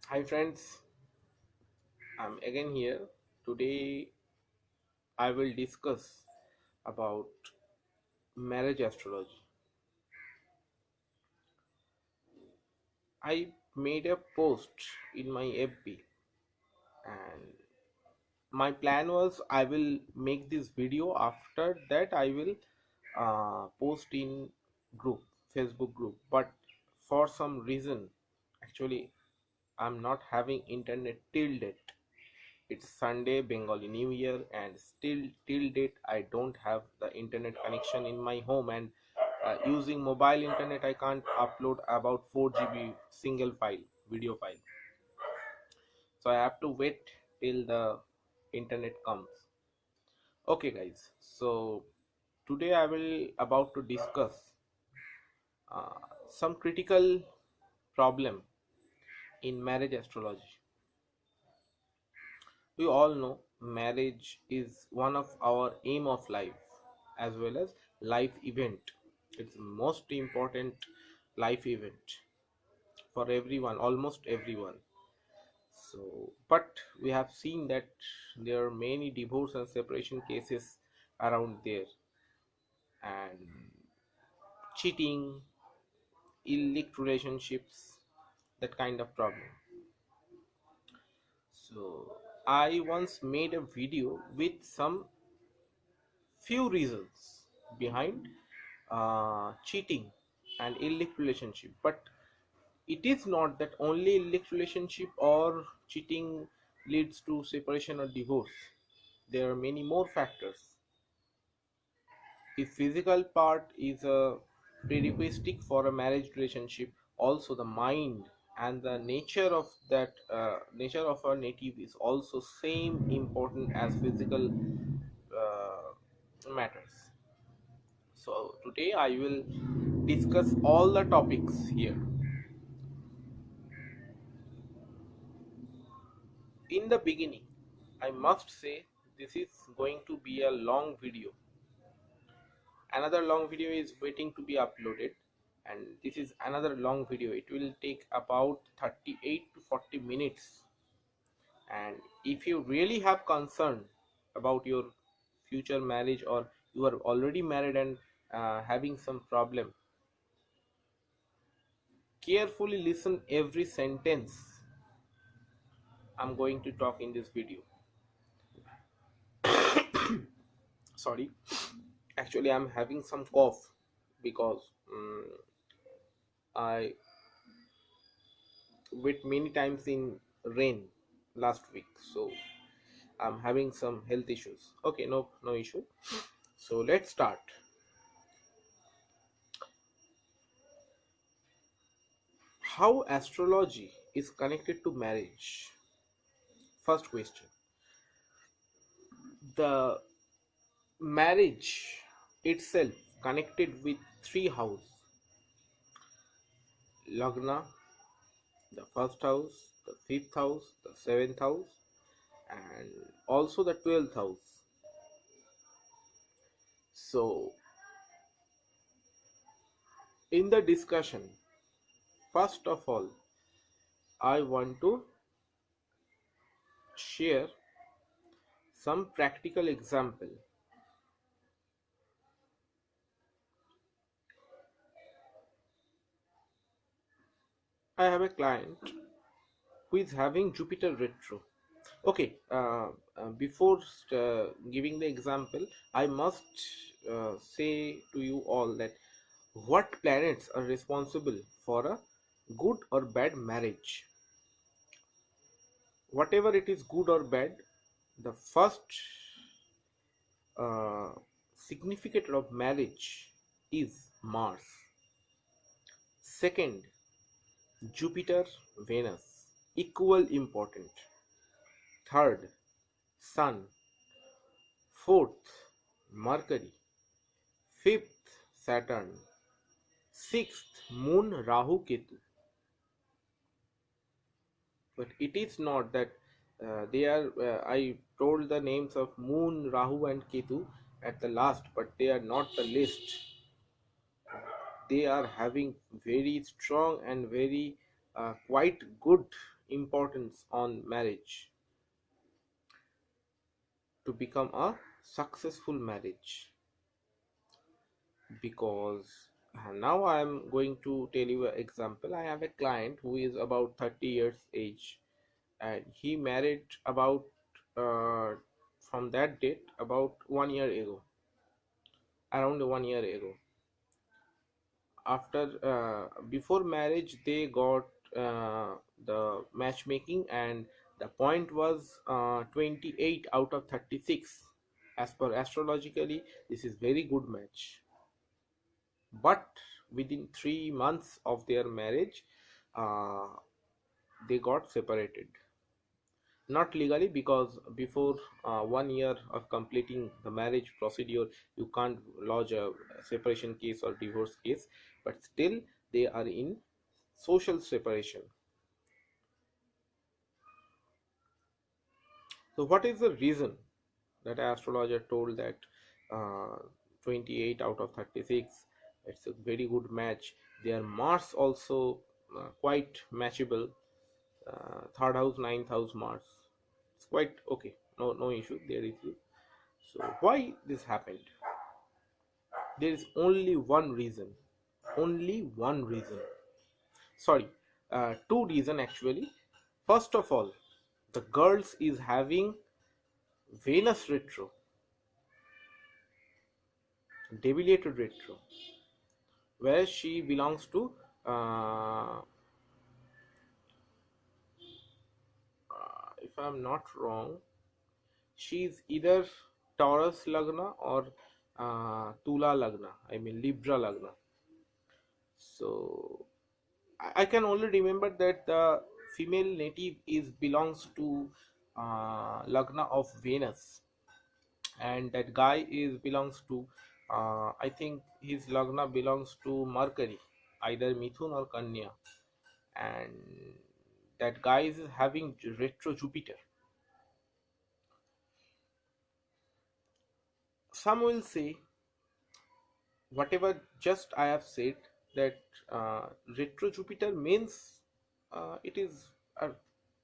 Hi friends, I'm again here. Today I will discuss about marriage astrology. I made a post in my FB and my plan was I will make this video. After that I will post in group, Facebook group, but for some reason actually I'm not having internet till date. It's Sunday, Bengali New Year, and still till date I don't have the internet connection in my home. And using mobile internet, I can't upload about 4 GB single file, video file. So I have to wait till the internet comes. Okay, guys. So today I will about to discuss uh, some critical problem in marriage astrology. We all know marriage is one of our aim of life as well as life event. It's the most important life event for everyone, almost everyone. So but we have seen that there are many divorce and separation cases around there, and cheating, illicit relationships, that kind of problem. So I once made a video with some few reasons behind cheating and illicit relationship, but it is not that only illicit relationship or cheating leads to separation or divorce. There are many more factors. If physical part is a prerequisite for a marriage relationship, also the mind and the nature of that nature of our native is also same important as physical matters. So today I will discuss all the topics here. In the beginning, I must say this is going to be a long video. Another long video is waiting to be uploaded, and this is another long video. It will take about 38 to 40 minutes. And if you really have concern about your future marriage, or you are already married and having some problem, carefully listen every sentence I'm going to talk in this video. Sorry, actually I'm having some cough because I went many times in rain last week, so I'm having some health issues. Okay, no issue. So let's start. How astrology is connected to marriage? First question. The marriage itself connected with three houses: Lagna, the first house, the fifth house, the seventh house, and also the 12th house. So in the discussion, first of all, I want to share some practical example. I have a client who is having Jupiter retro. Okay, before giving the example, I must say to you all that what planets are responsible for a good or bad marriage. Whatever it is, good or bad, the first uh, significance of marriage is Mars. Second, Jupiter, Venus, equal important. Third, Sun. Fourth, Mercury. Fifth, Saturn. Sixth, Moon, Rahu, Ketu. But it is not that they are. I told the names of Moon, Rahu, and Ketu at the last, but they are not the list. They are having very strong and very quite good importance on marriage to become a successful marriage. Because now I am going to tell you an example. I have a client who is about 30 years age, and he married about uh, from that date about 1 year ago, around 1 year ago. After before marriage they got the matchmaking, and the point was 28 out of 36. As per astrologically, this is very good match. But within 3 months of their marriage, uh, they got separated. Not legally, because before 1 year of completing the marriage procedure, you can't lodge a separation case or divorce case, but still they are in social separation. So what is the reason that astrologer told that uh, 28 out of 36, it's a very good match. Their Mars also quite matchable. Third house, ninth house Mars, it's quite okay, no issue there is. So why this happened? There is only one reason. Only one reason. Sorry, two reason actually. First of all, the girls is having Venus retro, deviated retro, where she belongs to if I'm not wrong, she is either Taurus Lagna or Tula Lagna. I mean Libra Lagna. So I can only remember that the female native is belongs to Lagna of Venus, and that guy is belongs to I think his Lagna belongs to Mercury, either Mithun or Kanya, and that guy is having retro Jupiter. Some will say whatever just I have said, that retro Jupiter means it is a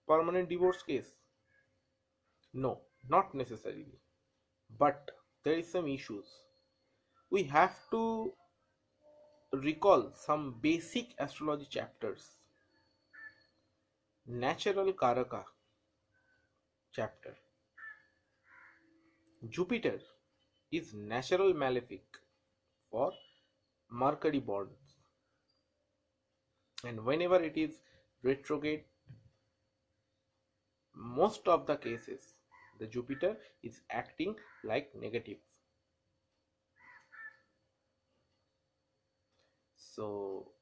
permanent divorce case. No, not necessarily. But there is some issues. We have to recall some basic astrology chapters. Natural Karaka chapter. Jupiter is natural malefic for Mercury bonds, and whenever it is retrograde, most of the cases the Jupiter is acting like negative. So,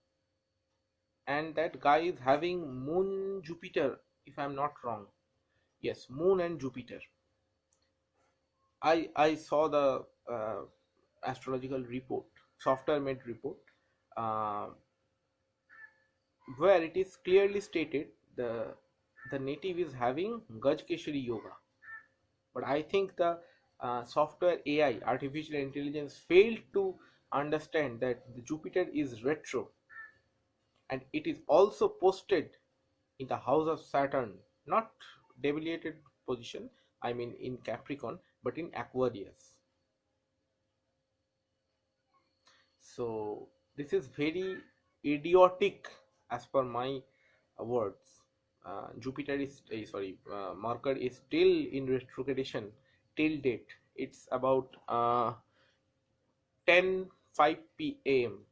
and that guy is having Moon Jupiter, if I'm not wrong. Yes, Moon and Jupiter. I saw the astrological report, software made report, uh, where it is clearly stated the native is having Gajkeshari yoga. But I think the software AI, artificial intelligence, failed to understand that the Jupiter is retro, and it is also posted in the house of Saturn, not deviated position, I mean in Capricorn, but in Aquarius. So this is very idiotic as per my words. Jupiter is sorry, Mercury is still in retrogradation till date. It's about 10:05 p.m.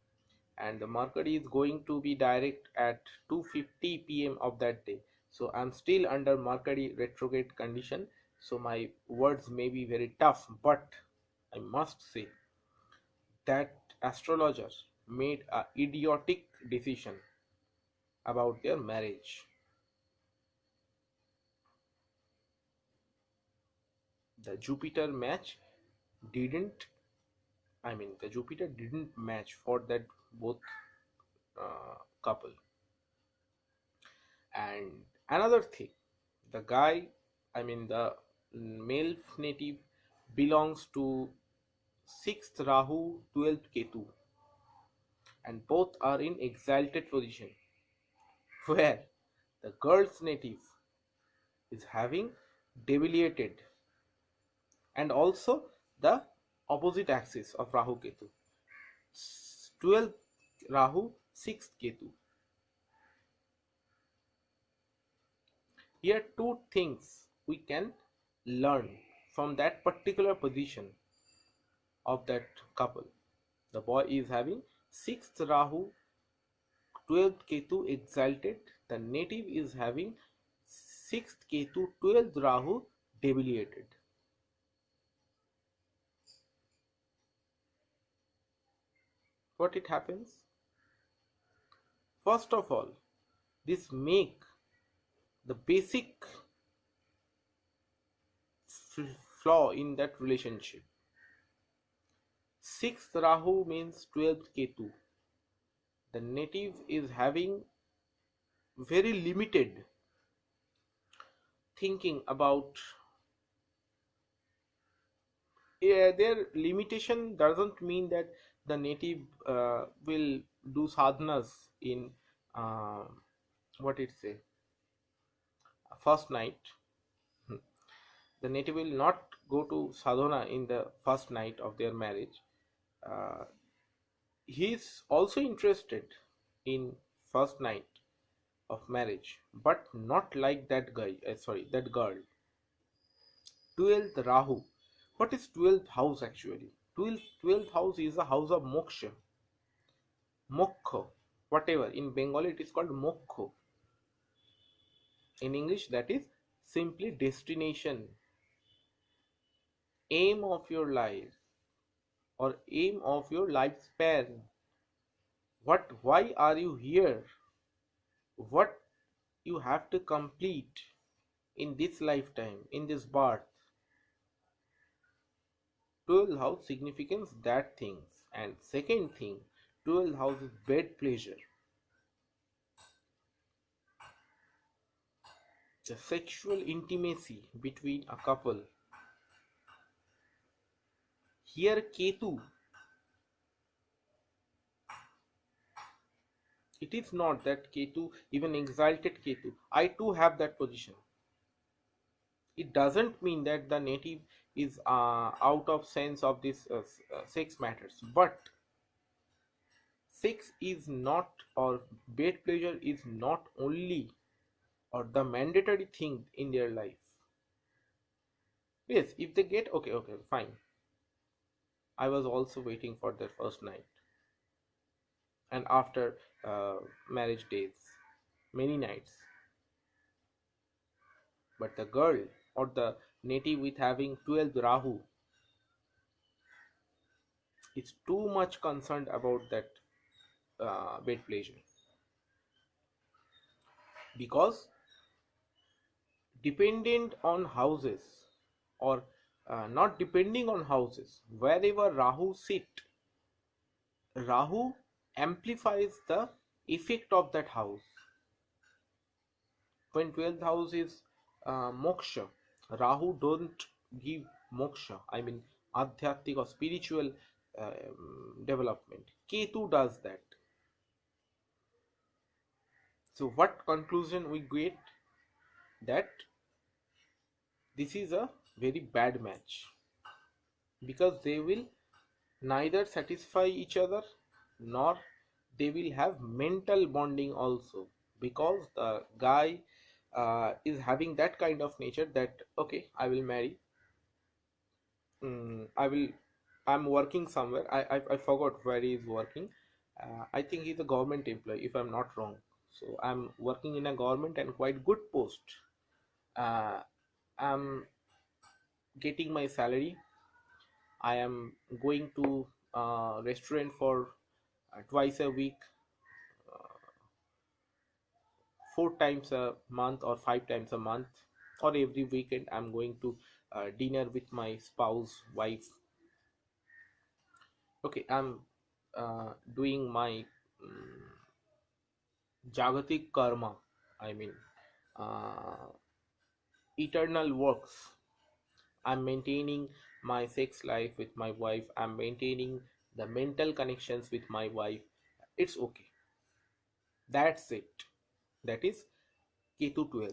and the Mercury is going to be direct at 2:50 p.m. of that day. So I'm still under Mercury retrograde condition. So my words may be very tough, but I must say that astrologers made a idiotic decision about their marriage. The Jupiter match didn't, I mean, the Jupiter didn't match for that both couple. And another thing, the guy, I mean, the male native belongs to 6th Rahu, 12th Ketu, and both are in exalted position. Where The girl's native is having deviated, and also the opposite axis of Rahu Ketu. 12th Rahu, 6th Ketu. Here two things we can learn from that particular position of that couple. The boy is having 6th Rahu, 12th Ketu exalted. The native is having 6th Ketu, 12th Rahu deviated. What it happens? First of all, this make the basic flaw in that relationship. 6th Rahu means 12th Ketu. The native is having very limited thinking about, their limitation doesn't mean that the native will do sadhanas in, uh, what it say, first night. The native will not go to sadhana in the first night of their marriage. uh, he is also interested in first night of marriage, but not like that guy, sorry, that girl. 12th Rahu. What is 12th house actually? 12th house is a house of moksha, moksha, whatever. In Bengali it is called moksha. In English that is simply destination, aim of your life, or aim of your lifespan. Why are you here? What you have to complete in this lifetime, in this birth. 12th house significance that things. And second thing, 12th house is bed pleasure, the sexual intimacy between a couple. Here Ketu, it is not that Ketu, even exalted Ketu, I too have that position. It doesn't mean that the native is out of sense of this sex matters, but sex is not, or bed pleasure is not only or the mandatory thing in their life. Yes, if they get, okay, okay, fine. I was also waiting for their first night, and after marriage days, many nights. But the girl or the native with having 12th Rahu is too much concerned about that bed pleasure, because dependent on houses, or not depending on houses, wherever Rahu sit, Rahu amplifies the effect of that house. When 12th house is moksha, Rahu don't give moksha, I mean adhyatmic or spiritual development. Ketu does that. So what conclusion we get? That this is a very bad match, because they will neither satisfy each other, nor they will have mental bonding also, because the guy is having that kind of nature that, okay, I will marry, I'm working somewhere, I forgot where he is working. I think he's a government employee if I'm not wrong. So I'm working in a government and quite good post. uh, I'm getting my salary. I am going to restaurant for twice a week, 4 times a month, or 5 times a month, or every weekend I'm going to dinner with my spouse, wife. Okay, I'm doing my jagatic karma, I mean uh, eternal works. I'm maintaining my sex life with my wife, I'm maintaining the mental connections with my wife. It's okay, that's it. That is Ketu 12.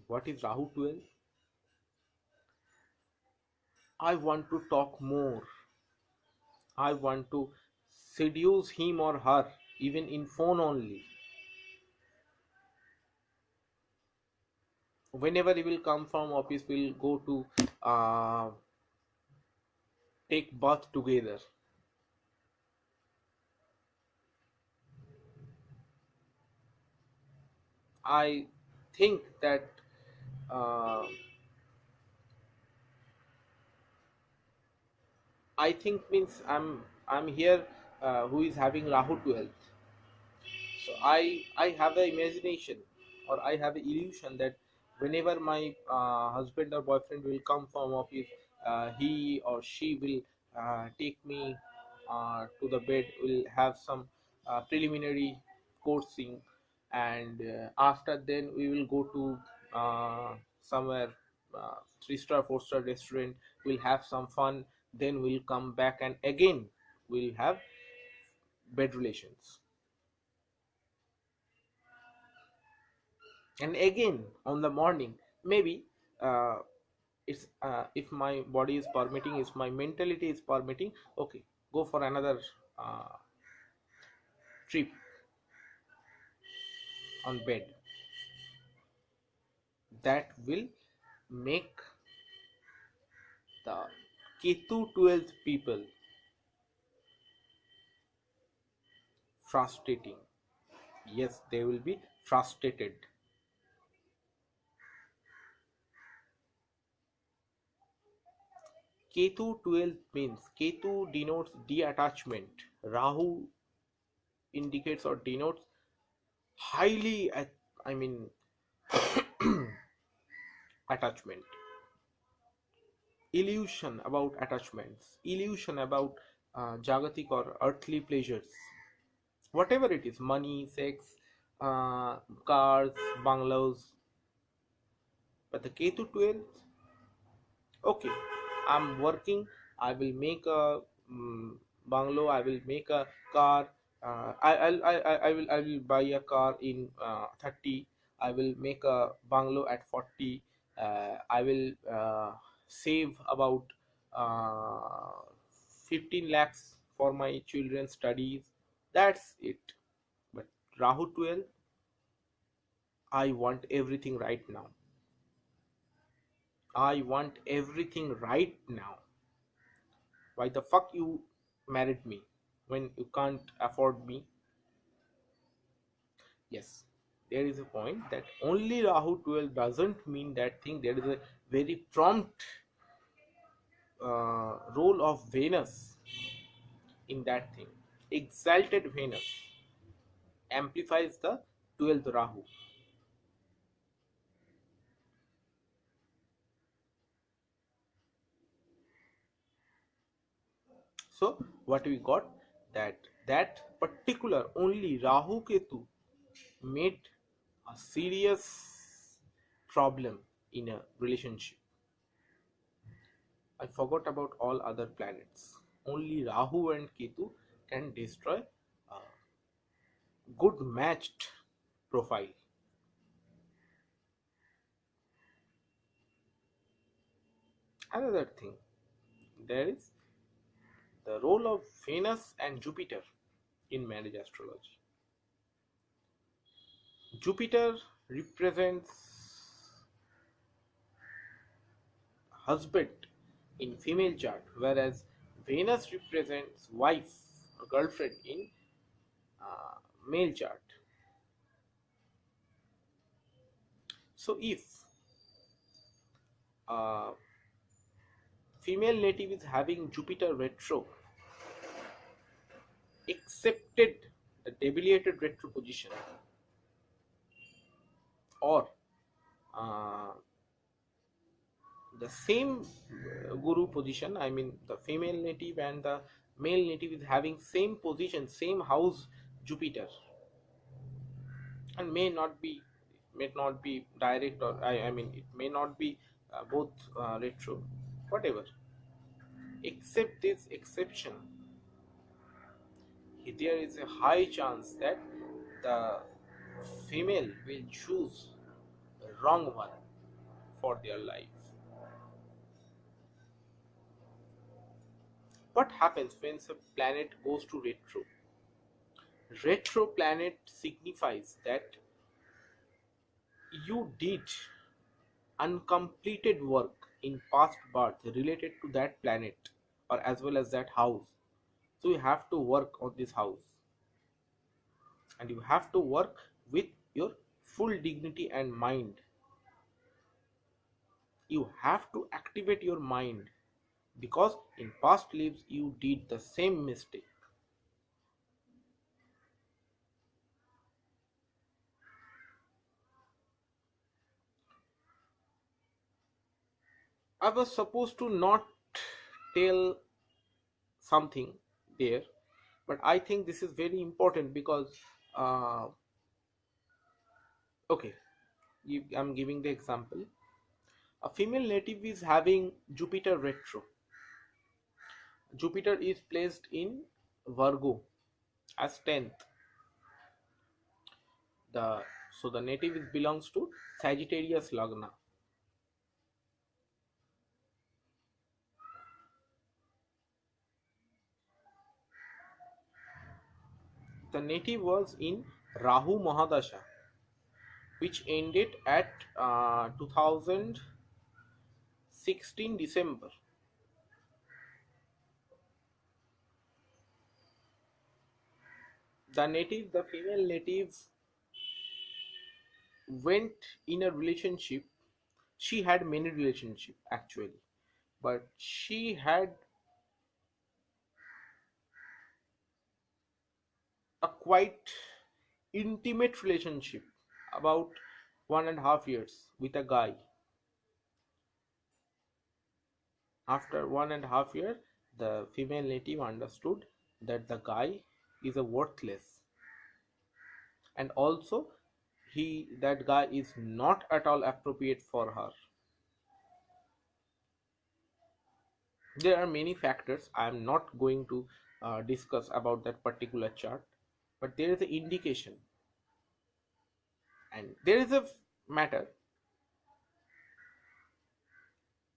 What is Rahu 12? I want to talk more. I want to seduce him or her, even in phone only. Whenever he will come from office, we'll go to take bath together. I think that uh, I think means I'm here who is having Rahu 12th. So I have the imagination or I have the illusion that whenever my husband or boyfriend will come from office, he or she will take me to the bed. Will have some preliminary coursing, and after then we will go to somewhere, 3 star 4 star restaurant. We'll have some fun. Then we'll come back and again we'll have bed relations. And again on the morning, maybe uh, it's if my body is permitting, if my mentality is permitting, okay, go for another uh, trip on bed. That will make the Ketu 12th people frustrating. Yes, they will be frustrated. Ketu 12 means Ketu denotes detachment. Rahu indicates or denotes highly I mean attachment, illusion about attachments, illusion about jagatic or earthly pleasures, whatever it is, money, sex, cars, bungalows. But the Ketu 12, okay, I'm working, I will make a bungalow, I will make a car, I will buy a car in 30, I will make a bungalow at 40, I will save about uh, 15 lakhs for my children's studies. That's it. But Rahu 12, I want everything right now. I want everything right now. Why the fuck you married me when you can't afford me? Yes, there is a point that only Rahu 12 doesn't mean that thing. There is a very prompt role of Venus in that thing. Exalted Venus amplifies the 12th Rahu. So what we got, that particular only Rahu Ketu made a serious problem in a relationship. I forgot about all other planets. Only Rahu and Ketu can destroy a good matched profile. Another thing, there is the role of Venus and Jupiter in marriage astrology. Jupiter represents husband in female chart, whereas Venus represents wife or girlfriend in uh, male chart. So if uh, female native is having Jupiter retro, accepted the deviated retro position, or uh, the same guru position, I mean the female native and the male native is having same position, same house Jupiter, and may not be direct, or I mean it may not be both retro, whatever. Except this exception, there is a high chance that the female will choose the wrong one for their life. What happens when a planet goes to retro? Retro planet signifies that you did uncompleted work in past birth related to that planet or as well as that house. So you have to work on this house and you have to work with your full dignity and mind. You have to activate your mind because in past lives you did the same mistake. I was supposed to not tell something there, but I think this is very important because uh, okay, I'm giving the example. A female native is having Jupiter retro. Jupiter is placed in Virgo as 10th. The native is belongs to Sagittarius Lagna. The native was in Rahu Mahadasha, which ended at 2016 December. The female native went in a relationship. She had many relationship actually, but she had a quite intimate relationship about 1.5 years with a guy. After 1.5 years, the female native understood that the guy is a worthless, and also that guy is not at all appropriate for her. There are many factors. I am not going to discuss about that particular chart, but there is an indication, and there is a matter.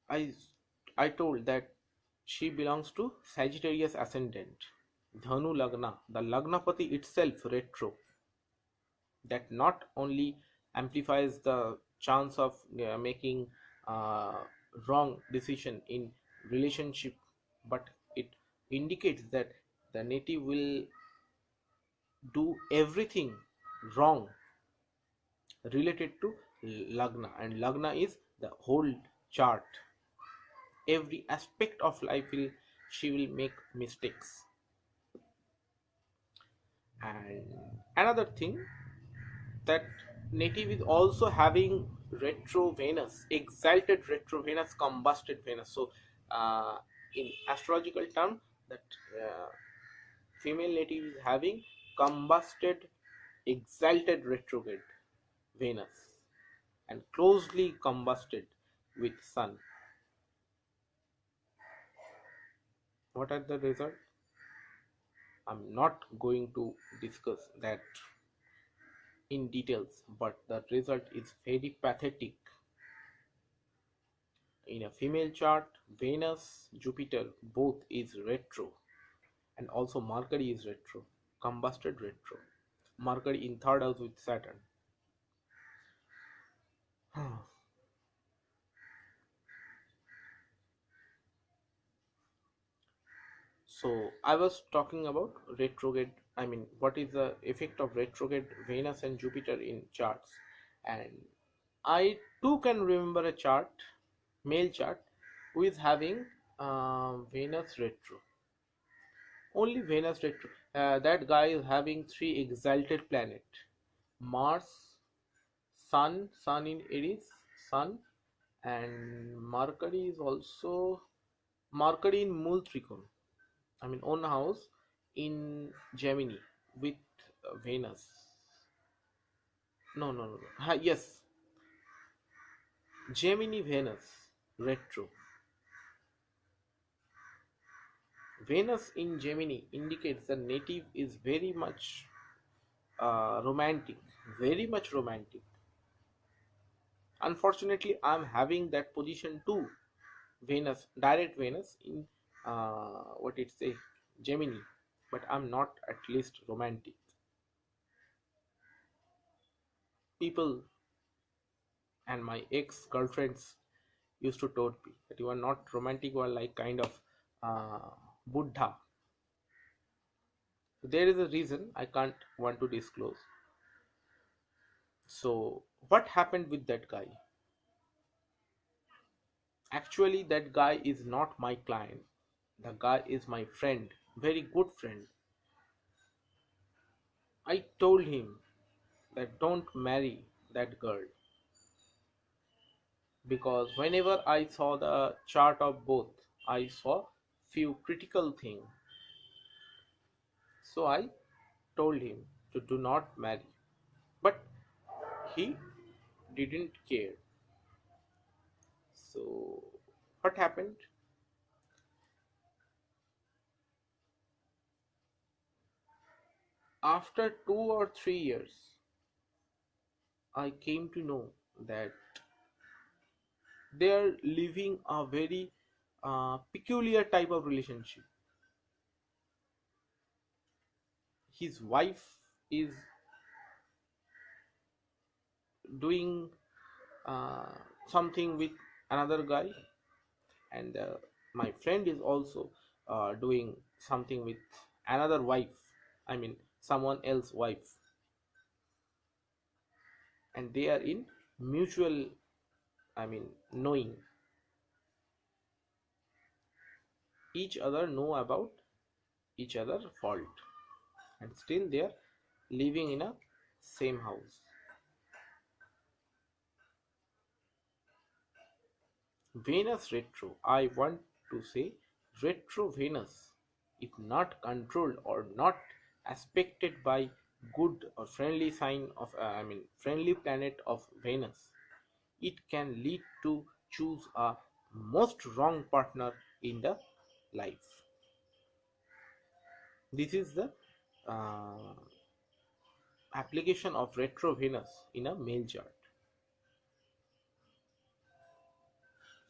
I i told that she belongs to Sagittarius ascendant, Dhanu Lagna, the Lagnapati itself retro. That not only amplifies the chance of making uh, wrong decision in relationship, but it indicates that the native will do everything wrong related to Lagna, and Lagna is the whole chart. Every aspect of life will she will make mistakes. And another thing, that native is also having retro Venus, exalted retro Venus, combusted Venus. So in astrological term, that uh, female native is having combusted exalted retrograde Venus and closely combusted with Sun. What are the result? I'm not going to discuss that in details, but the result is very pathetic. In a female chart, Venus, Jupiter both is retro, and also Mercury is retro, combusted retro. Mercury in third house with Saturn. So I was talking about retrograde. I mean, what is the effect of retrograde Venus and Jupiter in charts? And I too can remember a chart, male chart, who is having Venus retro. Only Venus retro. That guy is having three exalted planet: Mars, Sun in Aries, Sun, and Mercury is also Mercury in Mool Trikon. I mean, own house in Gemini with Venus. No, no, no. Yes, Gemini Venus retro. Venus in Gemini indicates the native is very much romantic, very much romantic. Unfortunately, I'm having that position too. Venus, direct Venus in what it say, Gemini, but I'm not at least romantic. People and my ex girlfriends used to told me that you are not romantic, you are like kind of Buddha. So there is a reason I can't want to disclose. So what happened with that guy? Actually, that guy is not my client. The guy is my friend, very good friend. I told him that don't marry that girl because whenever I saw the chart of both, I saw few critical things. So I told him to do not marry. But he didn't care. So what happened? After 2 or 3 years, I came to know that they are living a very peculiar type of relationship. His wife is doing uh, something with another guy, and my friend is also doing something with another wife. I mean, someone else wife, and they are in mutual, I mean, knowing each other, know about each other fault, and still they are living in a same house. Venus retro, I want to say retro Venus, if not controlled or not aspected by good or friendly sign of I mean friendly planet of Venus, it can lead to choose a most wrong partner in the life. This is the uh, application of retro Venus in a male chart.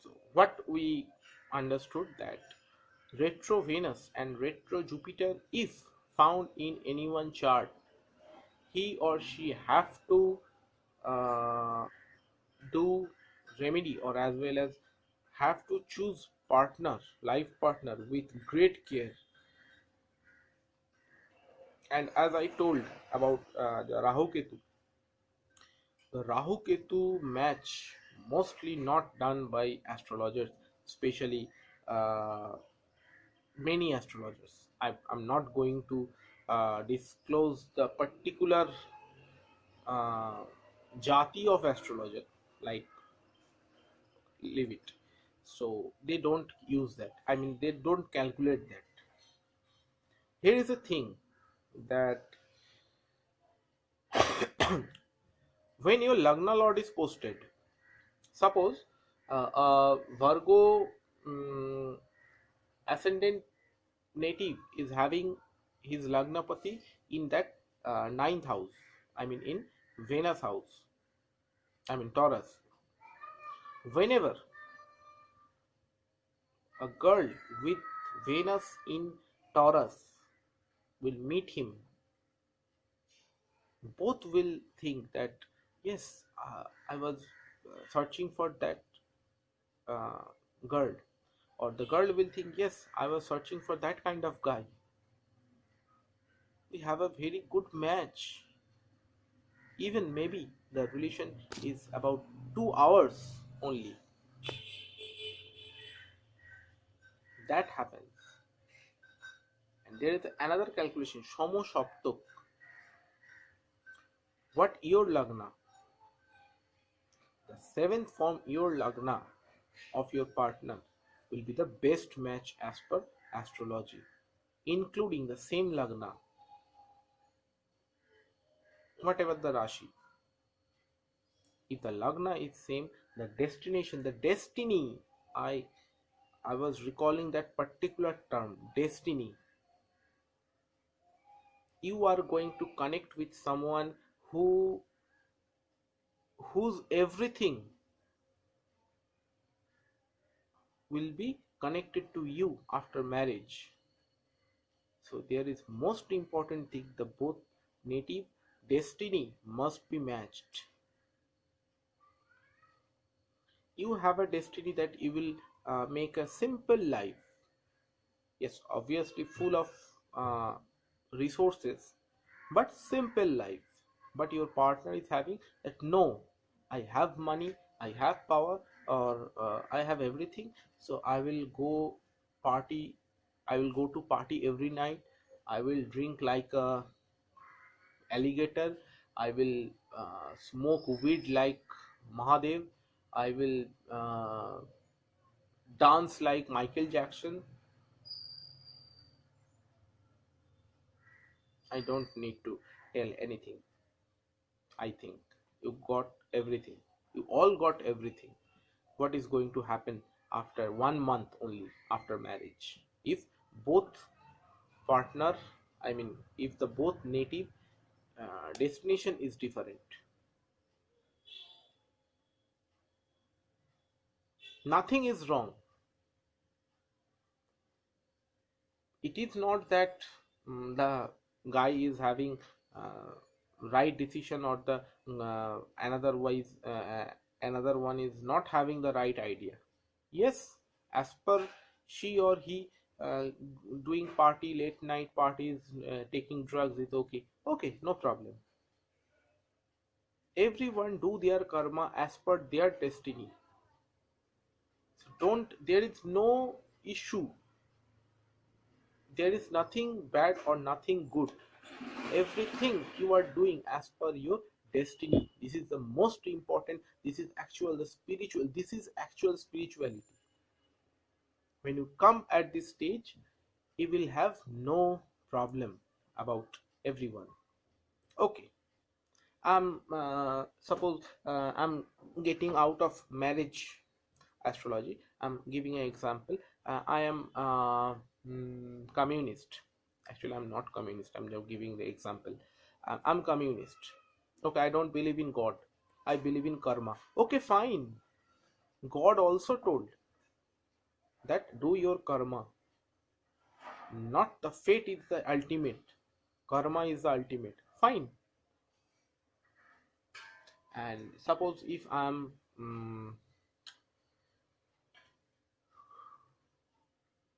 So what we understood that retro Venus and retro Jupiter, if found in anyone chart, he or she have to uh, do remedy, or as well as have to choose partner, life partner with great care. And as I told about the Rahu Ketu, the Rahu Ketu match mostly not done by astrologers, especially uh, many astrologers. I'm not going to disclose the particular uh, jati of astrologer, like leave it. So they don't use that. I mean, they don't calculate that. Here is a thing that when your Lagna Lord is posted, suppose Virgo ascendant native is having his Lagnapati in that ninth house, I mean in Venus house, I mean Taurus. Whenever a girl with Venus in Taurus will meet him, both will think that yes, I was searching for that uh, girl, or the girl will think yes, I was searching for that kind of guy. We have a very good match. Even maybe the relation is about 2 hours only. That happens. And there is another calculation, Shomo Shoptok. What your Lagna? The seventh from your Lagna of your partner will be the best match as per astrology, including the same Lagna, whatever the Rashi. If the Lagna is same, the destination, the destiny, I I was recalling that particular term, destiny. you are going to connect with someone who whose everything will be connected to you after marriage. So there is most important thing, the both native destiny must be matched. You have a destiny that you will make a simple life, yes, obviously full of uh, resources, but simple life. But your partner is having that, no, I have money, I have power, or I have everything, so I will go party, I will go to party every night, I will drink like a alligator, I will smoke weed like Mahadev, I will dance like Michael Jackson. I don't need to tell anything. I think you got everything. You all got everything. What is going to happen after 1 month only after marriage? If both partner, I mean, if the both native destination is different, nothing is wrong. It is not that the guy is having right decision, or the another one is not having the right idea. Yes, as per she or he, uh, doing party, late night parties, taking drugs is okay. Okay, no problem. Everyone do their karma as per their destiny. So don't, there is no issue. There is nothing bad or nothing good. Everything you are doing as per your destiny. This is the most important. This is actual the spiritual. This is actual spirituality. When you come at this stage, you will have no problem about everyone. Okay, I'm suppose I'm getting out of marriage astrology. I'm giving an example. I am communist. Actually, I'm not communist. I'm just giving the example. I'm communist. Okay, I don't believe in God. I believe in karma. Okay, fine. God also told that do your karma. Not the fate is the ultimate. Karma is the ultimate. Fine. And suppose if I'm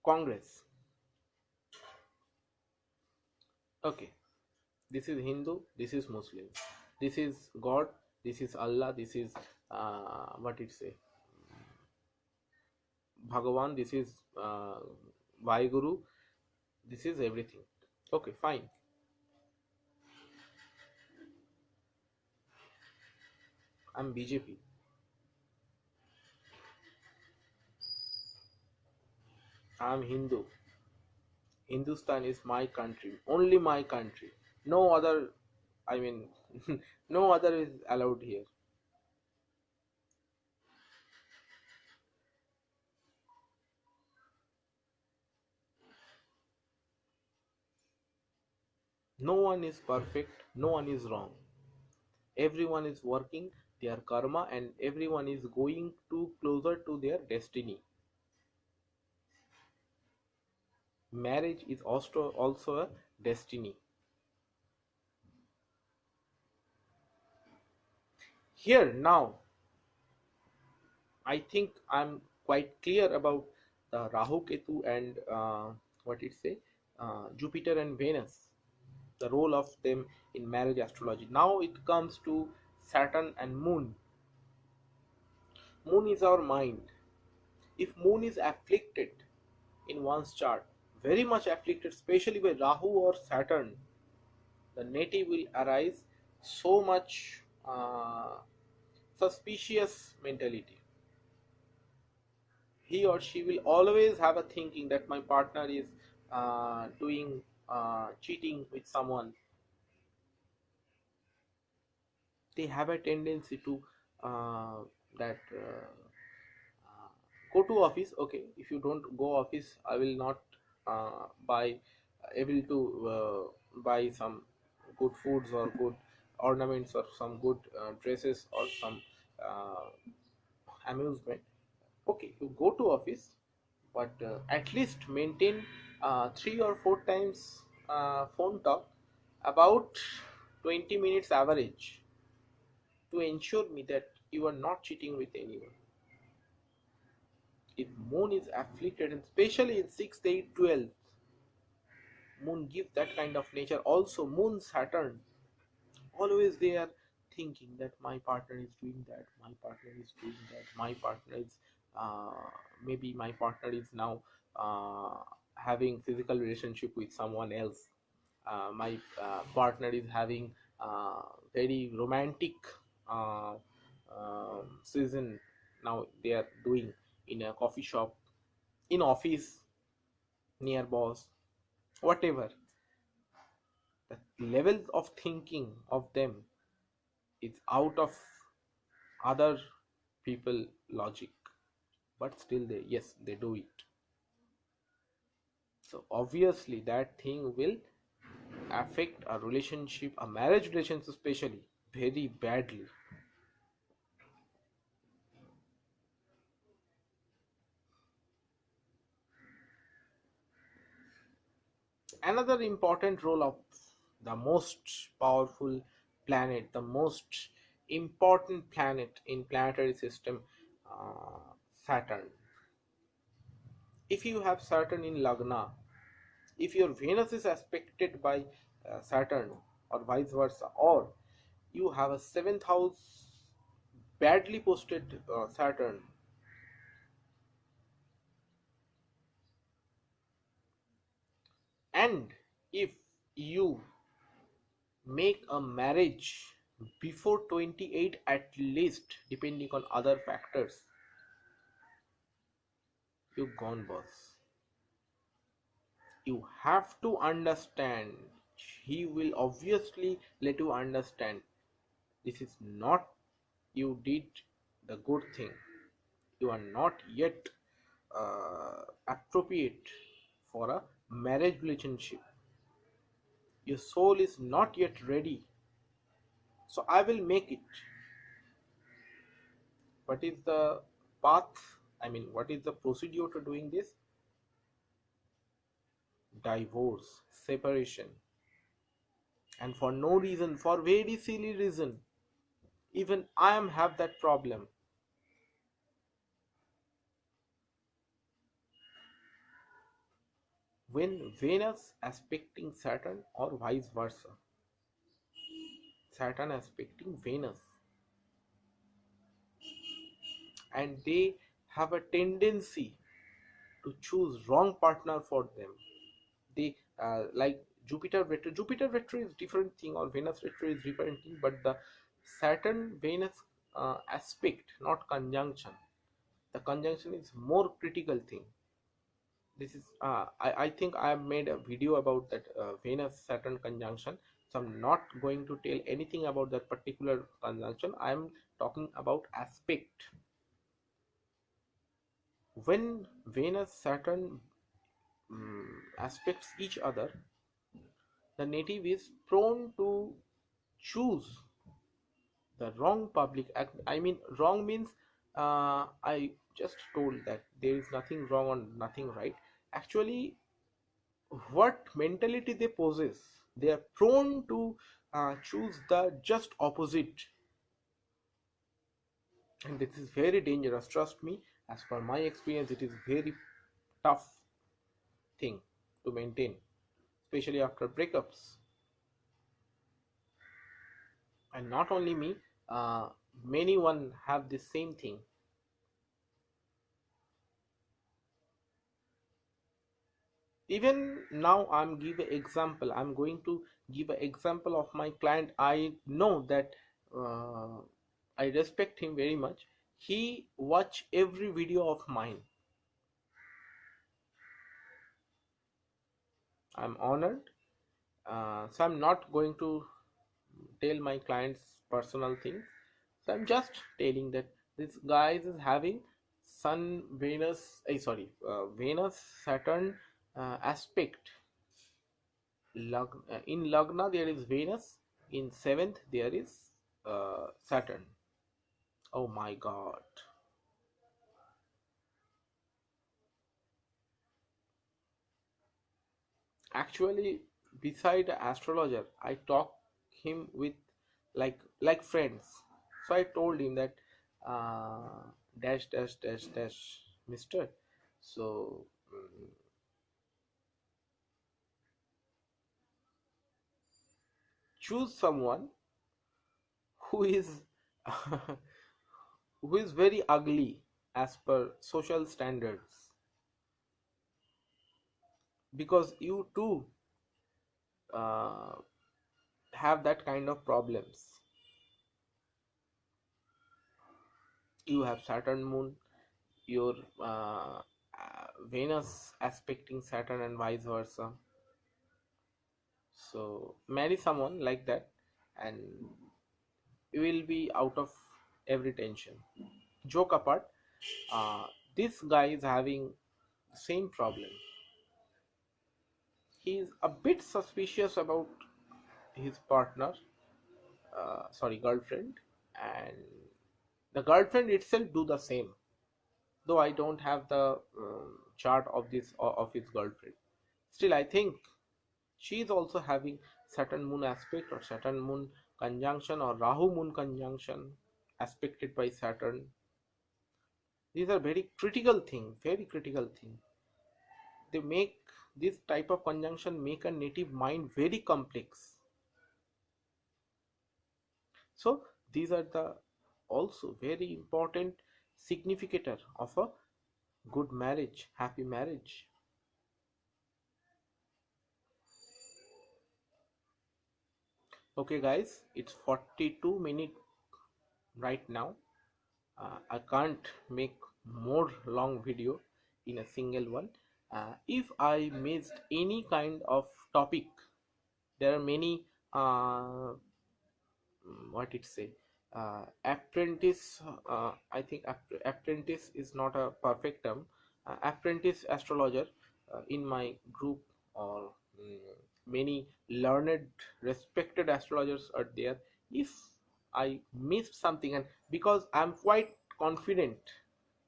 Congress. Okay, this is Hindu, this is Muslim, this is God, this is Allah, this is what it say, Bhagavan, this is Vaheguru, this is everything. Okay, fine. I'm BJP. I'm Hindu. Hindustan is my country, only my country. No other, I mean, no other is allowed here. No one is perfect, no one is wrong. Everyone is working their karma and everyone is going to closer to their destiny. Marriage is also a destiny. Here now, I think I'm quite clear about the Rahu Ketu and what it say, Jupiter and Venus, the role of them in marriage astrology. Now it comes to Saturn and Moon. Moon is our mind. If Moon is afflicted in one's chart, very much afflicted, especially by Rahu or Saturn, the native will arise so much suspicious mentality. He or she will always have a thinking that my partner is doing cheating with someone. They have a tendency to that go to office. Okay, if you don't go office, I will not buy able to buy some good foods or good ornaments or some good dresses or some uh, amusement. Okay, you go to office, but at least maintain 3 or 4 times phone talk, about 20 minutes average, to ensure me that you are not cheating with anyone. If moon is afflicted, and especially in 6th, 8th, 12th, moon gives that kind of nature. Also moon Saturn, always they are thinking that my partner is doing that, my partner is doing that, my partner is uh, maybe my partner is now uh, having physical relationship with someone else, my partner is having very romantic uh, season now they are doing in a coffee shop, in office, near boss, whatever. The level of thinking of them is out of other people logic, but still they, yes, they do it. So obviously that thing will affect a relationship, a marriage relationship especially, very badly. Another important role of the most powerful planet, the most important planet in planetary system, Saturn. If you have Saturn in Lagna, if your Venus is aspected by Saturn or vice versa, or you have a seventh house badly posted Saturn, and if you make a marriage before 28 at least, depending on other factors, you gone boss. You have to understand, he will obviously let you understand this is not, you did the good thing, you are not yet appropriate for a marriage relationship, your soul is not yet ready, so I will make it. What is the path, I mean what is the procedure to doing this? Divorce, separation, and for no reason, for very silly reason. Even I am have that problem. When Venus aspecting Saturn or vice versa, Saturn aspecting Venus, and they have a tendency to choose wrong partner for them. They like Jupiter retro is different thing, or Venus retro is different thing, but the Saturn Venus aspect, not conjunction. The conjunction is more critical thing. This is I think I have made a video about that Venus Saturn conjunction, so I'm not going to tell anything about that particular conjunction. I'm talking about aspect. When Venus Saturn aspects each other, the native is prone to choose the wrong public act. I mean wrong means I just told that there is nothing wrong or nothing right. Actually, what mentality they possess, they are prone to choose the just opposite, and this is very dangerous. Trust me, as per my experience, it is very tough thing to maintain, especially after breakups. And not only me, uh, many one have the same thing. Even now I'm going to give an example of my client. I know that uh, I respect him very much. He watch every video of mine. I'm honored. So I'm not going to tell my clients personal things, so I'm just telling that this guy is having sun Venus, sorry, Venus Saturn aspect In Lagna there is Venus, in seventh there is Saturn. Oh my God. Actually, beside the astrologer, I talk him with like friends. So I told him that dash dash dash dash Mister. So choose someone who is who is very ugly as per social standards, because you too uh, have that kind of problems. You have Saturn moon, your Venus aspecting Saturn and vice versa. So marry someone like that, and you will be out of every tension. Joke apart, this guy is having the same problem. He is a bit suspicious about his partner, sorry, girlfriend, and the girlfriend itself do the same. Though I don't have the chart of this of his girlfriend, still I think she is also having Saturn moon aspect or Saturn moon conjunction or Rahu moon conjunction aspected by Saturn. These are very critical thing, very critical thing. They make this type of conjunction make a native mind very complex. So these are the also very important significator of a good marriage, happy marriage. Okay guys, it's 42 minutes right now. I can't make more long video in a single one. If I missed any kind of topic, there are many what it say, apprentice, I think apprentice is not a perfect term, apprentice astrologer in my group, or many learned respected astrologers are there. If I missed something, and because I'm quite confident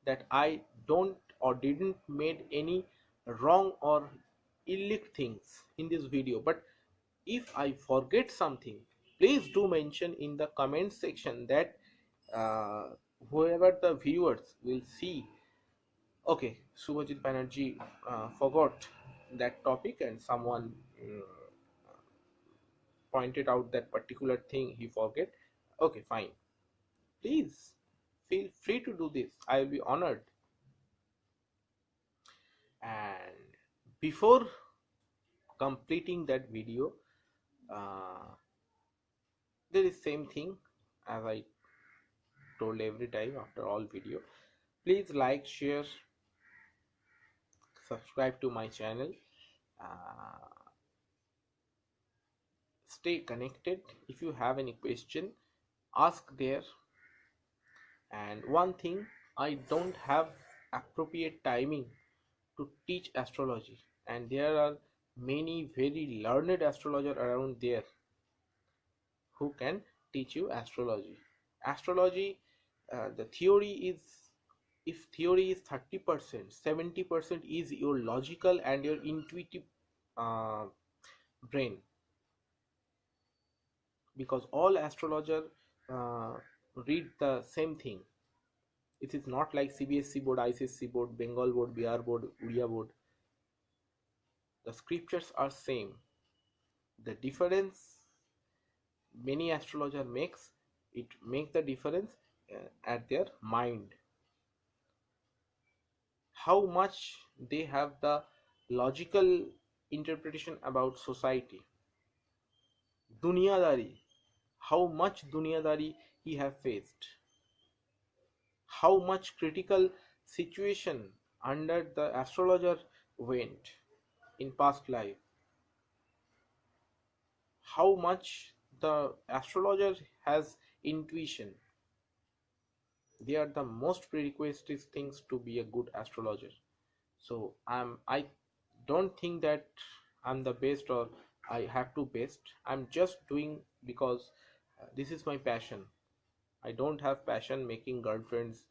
that I don't or didn't made any wrong or illicit things in this video, but if I forget something, please do mention in the comment section, that uh, whoever the viewers will see, okay, Subhajit Banerjee forgot that topic, and someone pointed out that particular thing he forget. Okay, fine. Please feel free to do this. I will be honored. And before completing that video, uh, there is same thing as I told every time after all video. Please like, share, subscribe to my channel. uh, Stay connected. If you have any question, ask there. And one thing, I don't have appropriate timing to teach astrology, and there are many very learned astrologer around there who can teach you astrology. Astrology, the theory is, if theory is 30%, 70% is your logical and your intuitive uh, brain, because all astrologer uh, read the same thing. It is not like CBSC board, ICSC board, Bengal board, BR board, Udia board. The scriptures are same. The difference many astrologer makes, it make the difference at their mind, how much they have the logical interpretation about society, dunyadari, how much dunyadari he have faced, how much critical situation under the astrologer went in past life, how much the astrologer has intuition. They are the most prerequisite things to be a good astrologer. So I don't think that I'm the best, or I have to paste. I'm just doing because this is my passion. I don't have passion making girlfriends,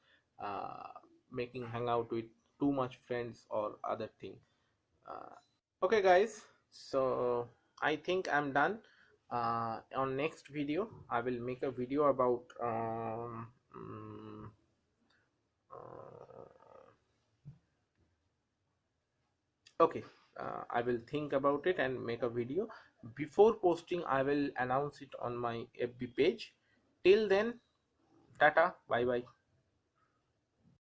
uh, making hangout with too much friends or other thing. Okay guys, so I think I'm done. On next video I will make a video about uh, okay, I will think about it and make a video. Before posting I will announce it on my FB page. Till then, tata, bye bye.